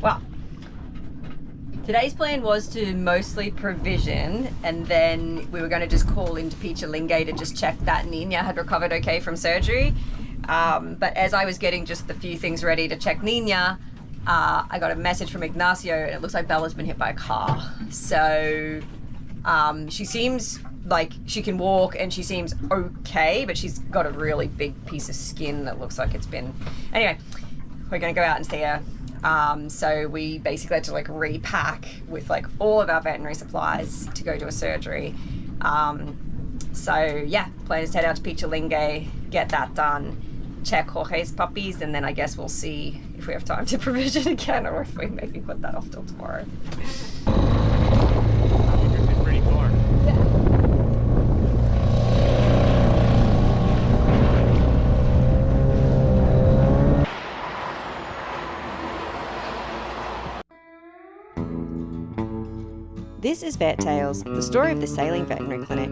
Well, today's plan was to mostly provision, and then we were going to just call into Pichalingue to just check that Nina had recovered okay from surgery. But as I was getting just the few things ready to check Nina, I got a message from Ignacio, and it looks like Bella's been hit by a car. So she seems like she can walk and she seems okay, but she's got a really big piece of skin that looks like it's been... Anyway, we're going to go out and see her. So we basically had to like repack with like all of our veterinary supplies to go to a surgery. So yeah, plan is to head out to Pichalingue, get that done, check Jorge's puppies, and then I guess we'll see if we have time to provision again or if we maybe put that off till tomorrow. It's pretty far. This is Vet Tales, the story of the Sailing Veterinary Clinic.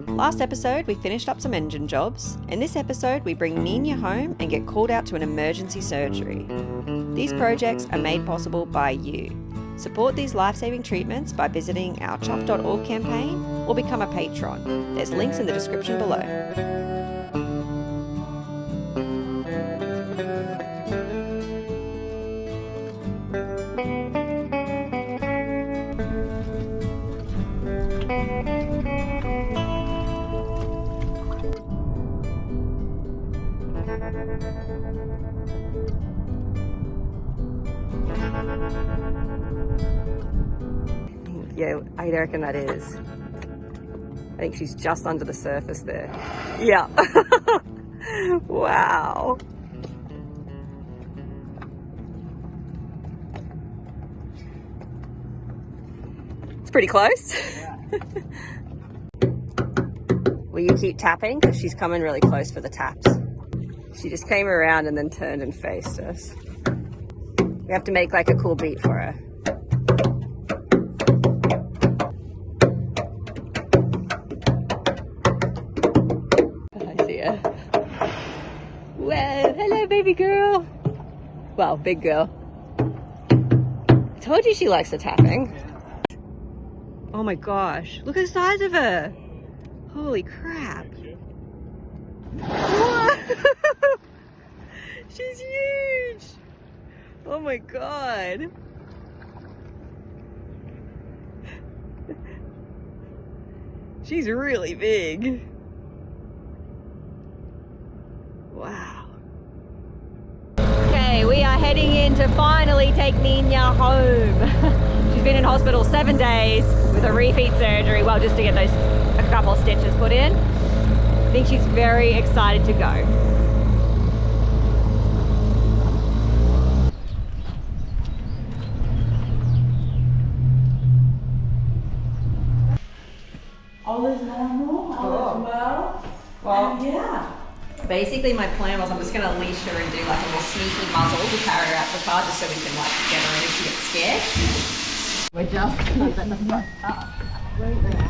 Last episode, we finished up some engine jobs. In this episode, we bring Nina home and get called out to an emergency surgery. These projects are made possible by you. Support these life-saving treatments by visiting our Chuffed.org campaign or become a patron. There's links in the description below. Yeah, I reckon that is. I think she's just under the surface there. Yeah. Wow. It's pretty close. Yeah. Will you keep tapping? Because she's coming really close for the taps. She just came around and then turned and faced us. We have to make like a cool beat for her. I see her. Whoa, hello baby girl. Well, big girl. I told you she likes the tapping. Oh my gosh, look at the size of her. Holy crap. Whoa. She's huge. Oh my god. She's really big. Wow. Okay, we are heading in to finally take Nina home. She's been in hospital 7 days with a repeat surgery, well, just to get a couple of stitches put in. I think she's very excited to go. All is normal, all is well. Well, Yeah. basically my plan was I'm just going to leash her and do like a little sneaky muzzle to carry her out to the car just so we can like get her in if she gets scared. We're just at the front. Right there.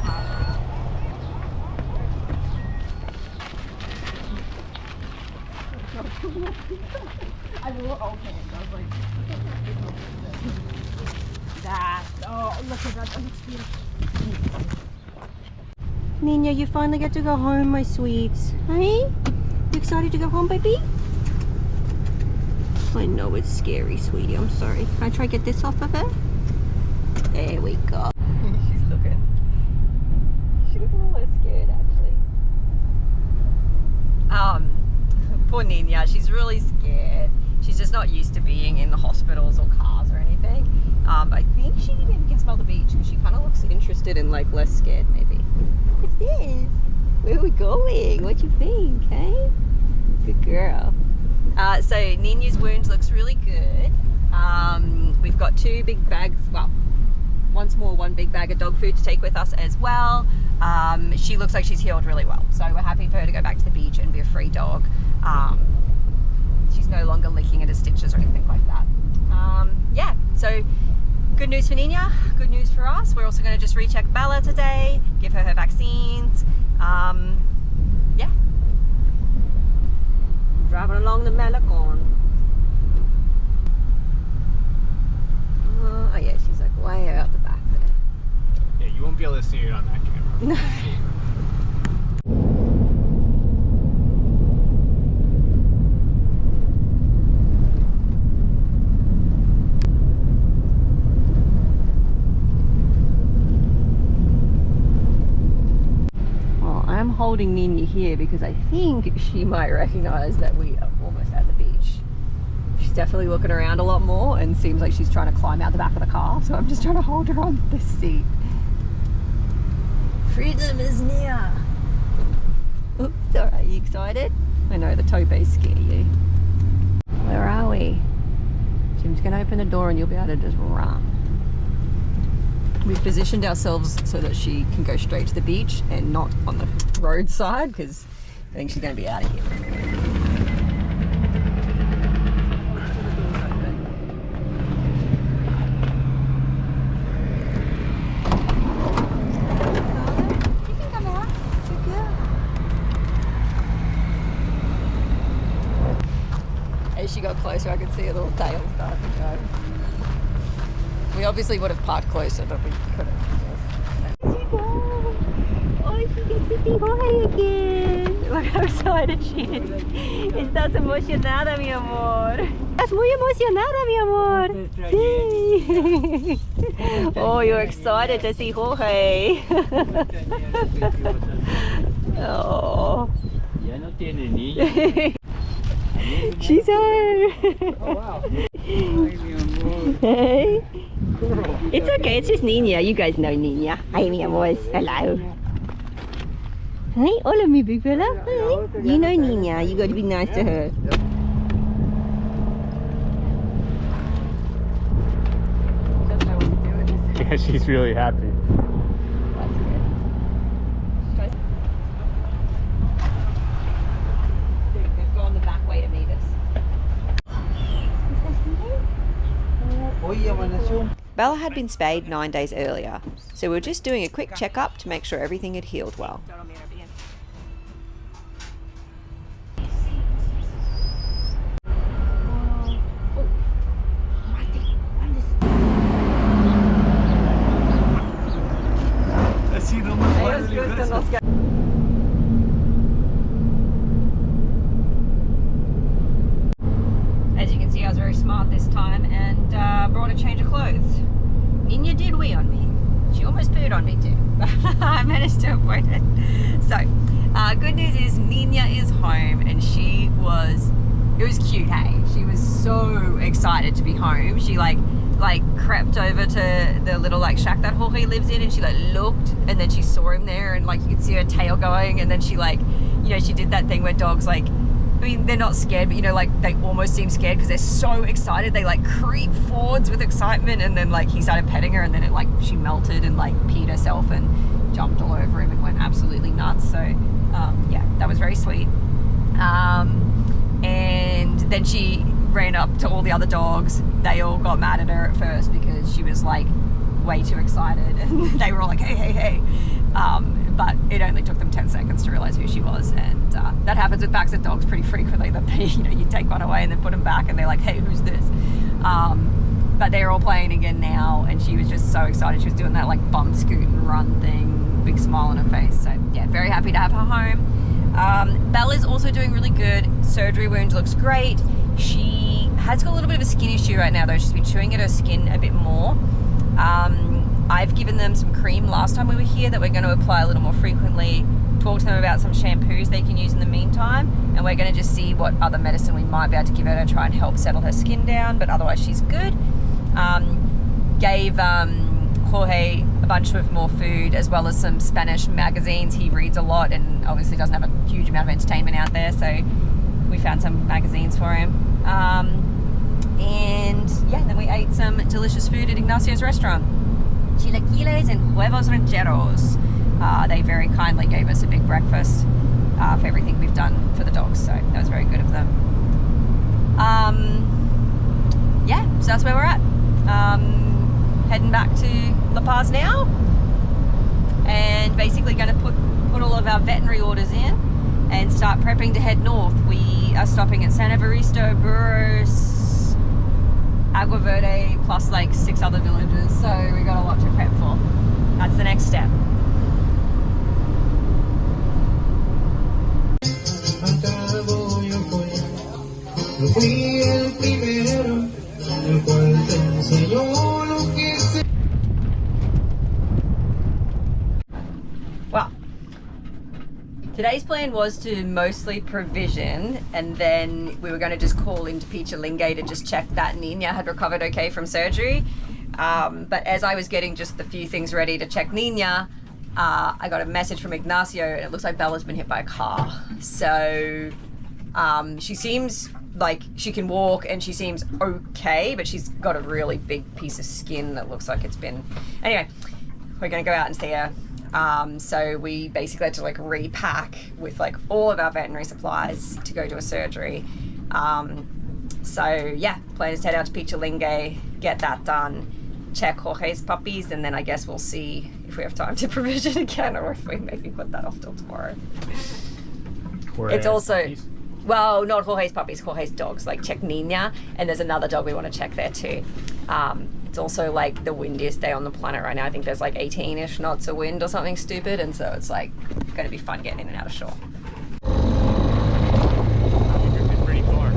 I will open it. I was like, that. Oh, look at that. That looks beautiful. Nina, you finally get to go home, my sweets. Hey? You excited to go home, baby? I know it's scary, sweetie. I'm sorry. Can I try to get this off of her? There we go. She's looking. She looks a little scared, actually. Poor Nina. She's really scared. She's just not used to being in the hospitals or cars or anything. I think she maybe can smell the beach because she kind of looks interested and like less scared, maybe. What's this? Where are we going? What do you think, hey? Good girl. So Nina's wound looks really good. We've got 2 big bags, well, one small, 1 big bag of dog food to take with us as well. She looks like she's healed really well. So we're happy for her to go back to the beach and be a free dog. She's no longer licking at her stitches or anything like that. Yeah, so good news for Nina, good news for us. We're also going to just recheck Bella today, give her vaccines. Yeah. Driving along the Malacon. on that camera. Well, I'm holding Nina here because I think she might recognize that we are almost at the beach. She's definitely looking around a lot more and seems like she's trying to climb out the back of the car, so I'm just trying to hold her on this seat. Freedom is near. Oops, alright, you excited? I know the topes scare you. Where are we? Jim's gonna open the door and you'll be able to just run. We've positioned ourselves so that she can go straight to the beach and not on the roadside because I think she's gonna be out of here. As she got closer, I could see a little tail start to go. We obviously would have parked closer, but we couldn't. Oh, she gets to see Jorge again. Look how excited she is. Estás emocionada, mi amor. Estás muy emocionada, mi amor. Sí. Oh, you're excited to see Jorge. Oh. Ya no tiene niña. She's home. Oh, wow. Hey. It's okay, it's just Nina. You guys know Nina. Hi, mi amor. Hello. Hey, hola, mi big fella. Hi. You know Nina. You got to be nice to her. Doesn't know what to do with this. Yeah, she's really happy. That's good. They've gone the back way to meet us. Bella had been spayed 9 days earlier, so we were just doing a quick checkup to make sure everything had healed well. As you can see, I was very smart this time and brought a change of clothes. Nina did wee on me. She almost pooed on me too, but I managed to avoid it. So, good news is Nina is home and it was cute, hey? She was so excited to be home. She like crept over to the little like shack that Jorge lives in and she like looked and then she saw him there and like you could see her tail going and then she like, you know, she did that thing where dogs like, I mean, they're not scared, but you know, like they almost seem scared because they're so excited. They like creep forwards with excitement and then like he started petting her and then it like, she melted and like peed herself and jumped all over him and went absolutely nuts. So yeah, that was very sweet. And then she ran up to all the other dogs. They all got mad at her at first because she was like way too excited and they were all like, hey, hey, hey. But it only took them 10 seconds to realize who she was, and that happens with packs of dogs pretty frequently, that they, you know, you take one away and then put them back and they're like, hey, who's this? But they're all playing again now and she was just so excited. She was doing that like bum scoot and run thing, big smile on her face. So yeah, very happy to have her home. Bella's also doing really good. Surgery wound looks great. She has got a little bit of a skin issue right now though. She's been chewing at her skin a bit more. I've given them some cream last time we were here that we're going to apply a little more frequently, talk to them about some shampoos they can use in the meantime, and we're going to just see what other medicine we might be able to give her to try and help settle her skin down, but otherwise she's good. Gave Jorge a bunch of more food as well as some Spanish magazines. He reads a lot and obviously doesn't have a huge amount of entertainment out there, so we found some magazines for him. And yeah, then we ate some delicious food at Ignacio's restaurant. Chilaquiles and huevos rancheros. They very kindly gave us a big breakfast for everything we've done for the dogs, so that was very good of them. Yeah, so that's where we're at. Heading back to La Paz now and basically going to put all of our veterinary orders in and start prepping to head north. We are stopping at San Evaristo, Burros, Agua Verde, plus like 6 other villages, so we got a lot to prep for. That's the next step. acabo yo follando. No fui el primero, el cual te enseñó lo que se... Well, today's plan was to mostly provision, and then we were going to just call into Picha Lingay to just check that Nina had recovered okay from surgery. But as I was getting just the few things ready to check Nina, I got a message from Ignacio, and it looks like Bella's been hit by a car. So she seems like she can walk and she seems okay, but she's got a really big piece of skin that looks like it's been... Anyway, we're going to go out and see her. So we basically had to like repack with like all of our veterinary supplies to go to a surgery. So yeah, plan is to head out to Picha Lingay, get that done, check Jorge's puppies, and then I guess we'll see if we have time to provision again or if we maybe put that off till tomorrow. It's also, well, not Jorge's puppies, Jorge's dogs, like check Nina, and there's another dog we want to check there too. It's also like the windiest day on the planet right now. I think there's like 18-ish knots of wind or something stupid, and so it's like going to be fun getting in and out of shore. It's pretty far.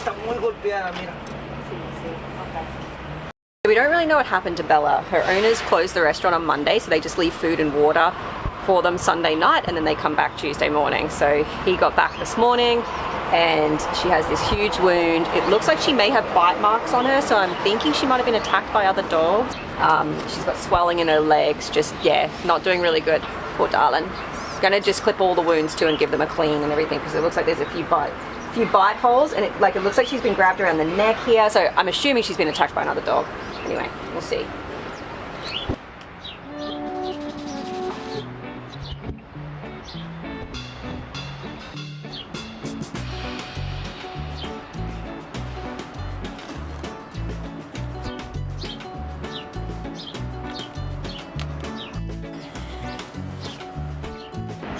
Está muy golpeada, mira. We don't really know what happened to Bella. Her owners closed the restaurant on Monday, so they just leave food and water for them Sunday night, and then they come back Tuesday morning. So he got back this morning, and she has this huge wound. It looks like she may have bite marks on her, so I'm thinking she might have been attacked by other dogs. She's got swelling in her legs, just, yeah, not doing really good. Poor darling. Gonna just clip all the wounds too and give them a clean and everything, because it looks like there's a few bite holes, and it looks like she's been grabbed around the neck here, so I'm assuming she's been attacked by another dog. Anyway, we'll see.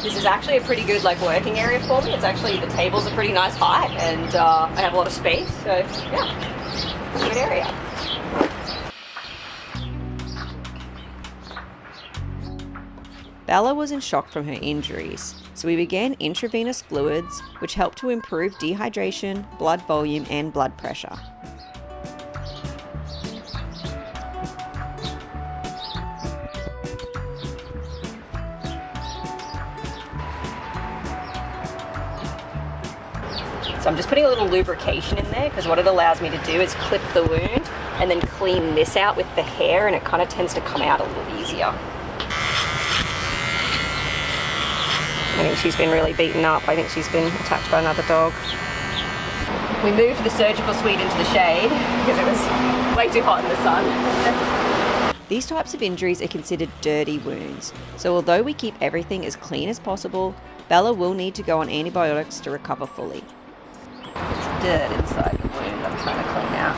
This is actually a pretty good like working area for me. It's actually, the table's a pretty nice height, and I have a lot of space, so yeah, it's a good area. Bella was in shock from her injuries, so we began intravenous fluids, which helped to improve dehydration, blood volume, and blood pressure. So I'm just putting a little lubrication in there, because what it allows me to do is clip the wound and then clean this out with the hair, and it kind of tends to come out a little easier. I think she's been really beaten up. I think she's been attacked by another dog. We moved the surgical suite into the shade because it was way too hot in the sun. These types of injuries are considered dirty wounds, so although we keep everything as clean as possible, Bella will need to go on antibiotics to recover fully. There's dirt inside the wound I'm trying to clean out.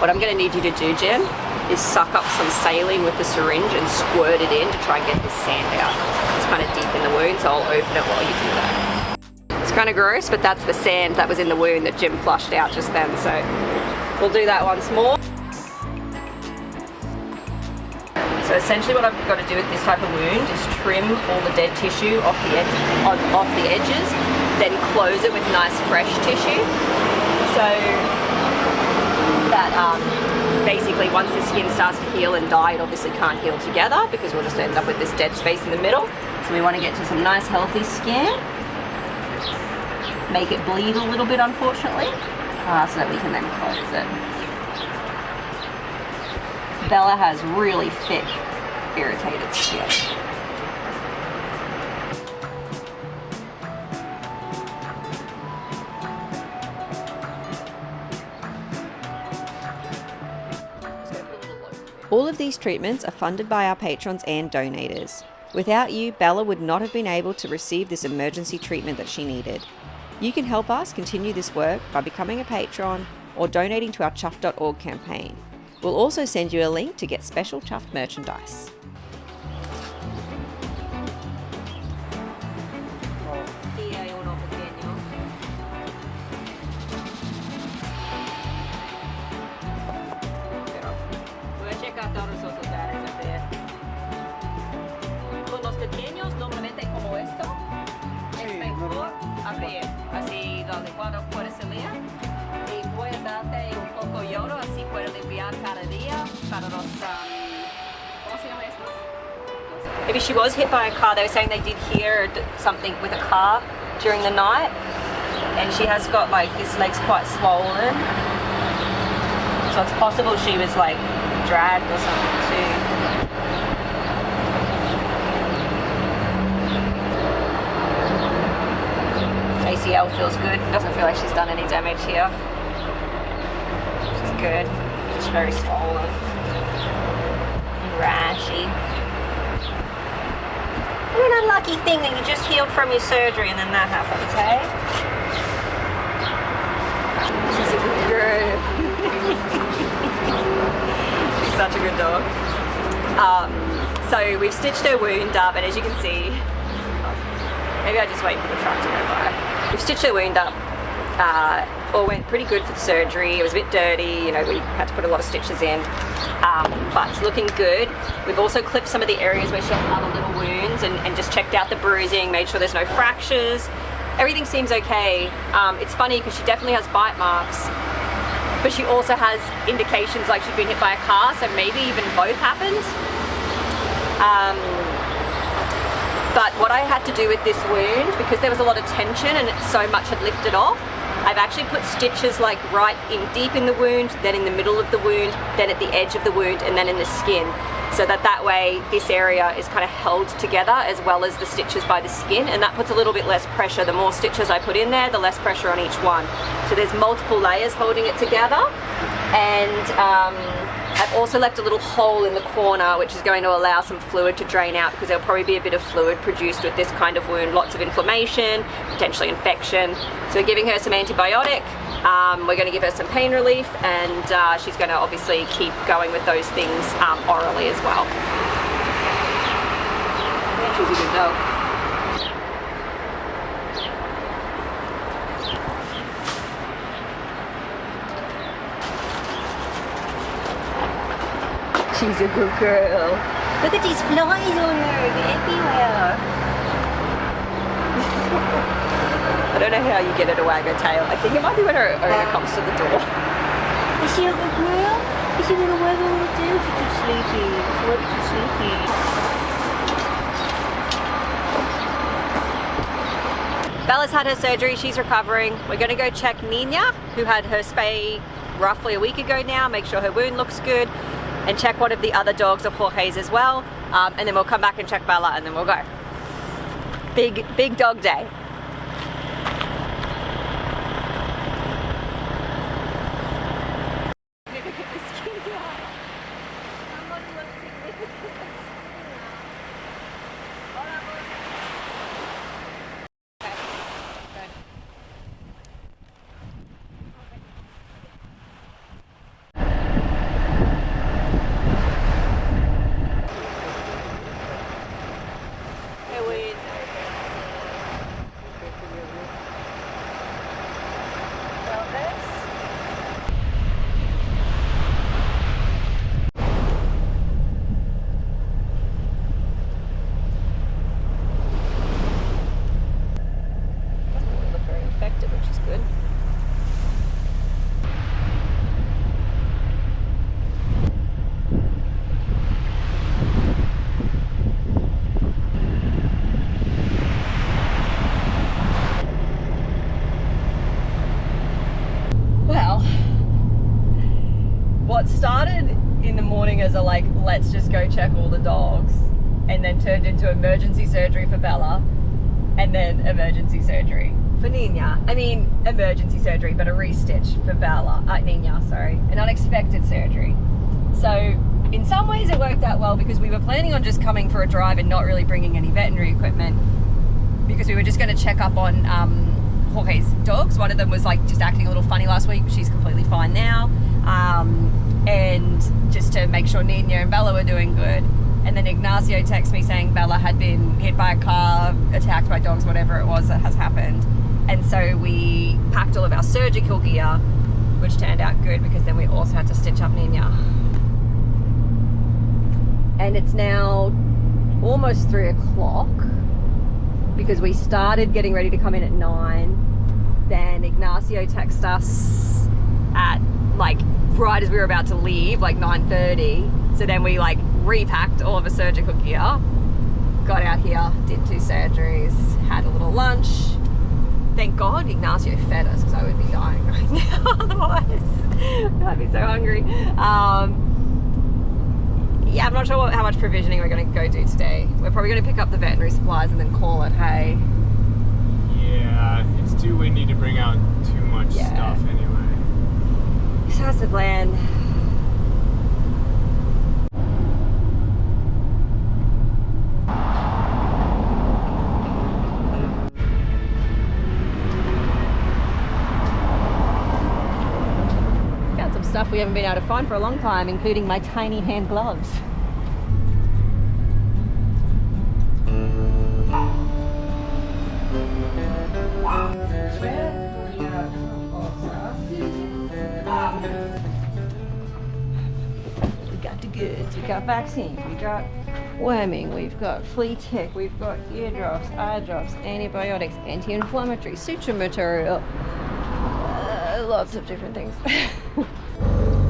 What I'm going to need you to do, Jim, is suck up some saline with the syringe and squirt it in to try and get this sand out. It's kind of deep in the wound, so I'll open it while you do that. It's kind of gross, but that's the sand that was in the wound that Jim flushed out just then, so we'll do that once more. So essentially what I've got to do with this type of wound is trim all the dead tissue off the edges, then close it with nice fresh tissue. So that basically once the skin starts to heal and die, it obviously can't heal together because we'll just end up with this dead space in the middle. So we want to get to some nice healthy skin. Make it bleed a little bit, unfortunately, so that we can then close it. Bella has really thick, irritated skin. All of these treatments are funded by our patrons and donators. Without you, Bella would not have been able to receive this emergency treatment that she needed. You can help us continue this work by becoming a patron or donating to our Chuffed.org campaign. We'll also send you a link to get special Chuffed merchandise. Abrir así lo licuado puedes salir y voy a darte un poco de yodo así puedes limpiar cada día para los ¿cómo se llama estos? Maybe she was hit by a car. They were saying they did hear something with a car during the night, and she has got like this leg's quite swollen, so it's possible she was like dragged or something too. ACL feels good. Doesn't feel like she's done any damage here. Which is good. Just very swollen. Rashy. What an unlucky thing that you just healed from your surgery and then that happens, hey? She's a good girl. She's such a good dog. So we've stitched her wound up, and as you can see, maybe I just wait for the truck to go by. We've stitched her wound up. All went pretty good for the surgery. It was a bit dirty, you know, we had to put a lot of stitches in, but it's looking good. We've also clipped some of the areas where she has other little wounds and just checked out the bruising, made sure there's no fractures. Everything seems okay. It's funny because she definitely has bite marks, but she also has indications like she'd been hit by a car, so maybe even both happened. But what I had to do with this wound, because there was a lot of tension and so much had lifted off, I've actually put stitches like right in deep in the wound, then in the middle of the wound, then at the edge of the wound, and then in the skin. So that way this area is kind of held together as well as the stitches by the skin, and that puts a little bit less pressure. The more stitches I put in there, the less pressure on each one. So there's multiple layers holding it together. And I've also left a little hole in the corner which is going to allow some fluid to drain out, because there'll probably be a bit of fluid produced with this kind of wound, lots of inflammation, potentially infection. So we're giving her some antibiotic, we're going to give her some pain relief, and she's going to obviously keep going with those things orally as well. Yeah, she's a good dog. She's a good girl. Look at these flies on her, they're everywhere. I don't know how you get her to wag her tail. I think it might be when her owner comes to the door. Is she a good girl? Is she gonna wag her tail? She's too sleepy. She might be too sleepy. Bella's had her surgery, she's recovering. We're gonna go check Nina, who had her spay roughly a week ago now, make sure her wound looks good, and check one of the other dogs of Jorge's as well, and then we'll come back and check Bella, and then we'll go. Big dog day. What started in the morning as a like, let's just go check all the dogs, and then turned into emergency surgery for Bella, and then emergency surgery for Nina. I mean, emergency surgery, but a re-stitch for Bella, Nina, sorry, an unexpected surgery. So in some ways it worked out well, because we were planning on just coming for a drive and not really bringing any veterinary equipment, because we were just going to check up on Jorge's dogs. One of them was like just acting a little funny last week, but she's completely fine now. and just to make sure Nina and Bella were doing good. And then Ignacio texted me saying Bella had been hit by a car, attacked by dogs, whatever it was that has happened. And so we packed all of our surgical gear, which turned out good because then we also had to stitch up Nina. And it's now almost 3 o'clock because we started getting ready to come in at 9. Then Ignacio texted us at like right as we were about to leave, like 9:30. So then we like repacked all of the surgical gear, got out here, did 2 surgeries, had a little lunch. Thank God Ignacio fed us because I would be dying right now otherwise. I'd be so hungry. Yeah, I'm not sure how much provisioning we're going to go do today. We're probably going to pick up the veterinary supplies and then call it, hey. Yeah, it's too windy to bring out too much stuff anyway. So that's the plan. Found some stuff we haven't been able to find for a long time, including my tiny hand gloves. We got the goods, we got vaccines, we got worming, we've got flea tick, we've got ear drops, eye drops, antibiotics, anti-inflammatory, suture material, lots of different things.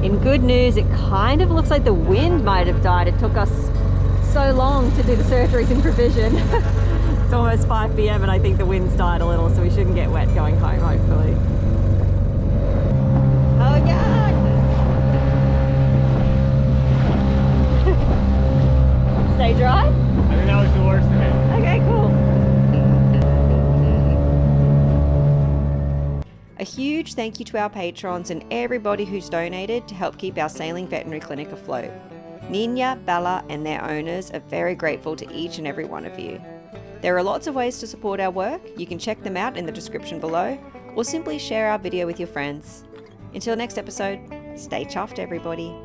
In good news, it kind of looks like the wind might have died. It took us so long to do the surgeries in provision. It's almost 5 p.m. and I think the wind's died a little, so we shouldn't get wet going home, hopefully. Oh God! Stay dry? I think that was the worst of it. Okay, cool. A huge thank you to our patrons and everybody who's donated to help keep our sailing veterinary clinic afloat. Nina, Bella and their owners are very grateful to each and every one of you. There are lots of ways to support our work. You can check them out in the description below or simply share our video with your friends. Until next episode, stay chuffed everybody.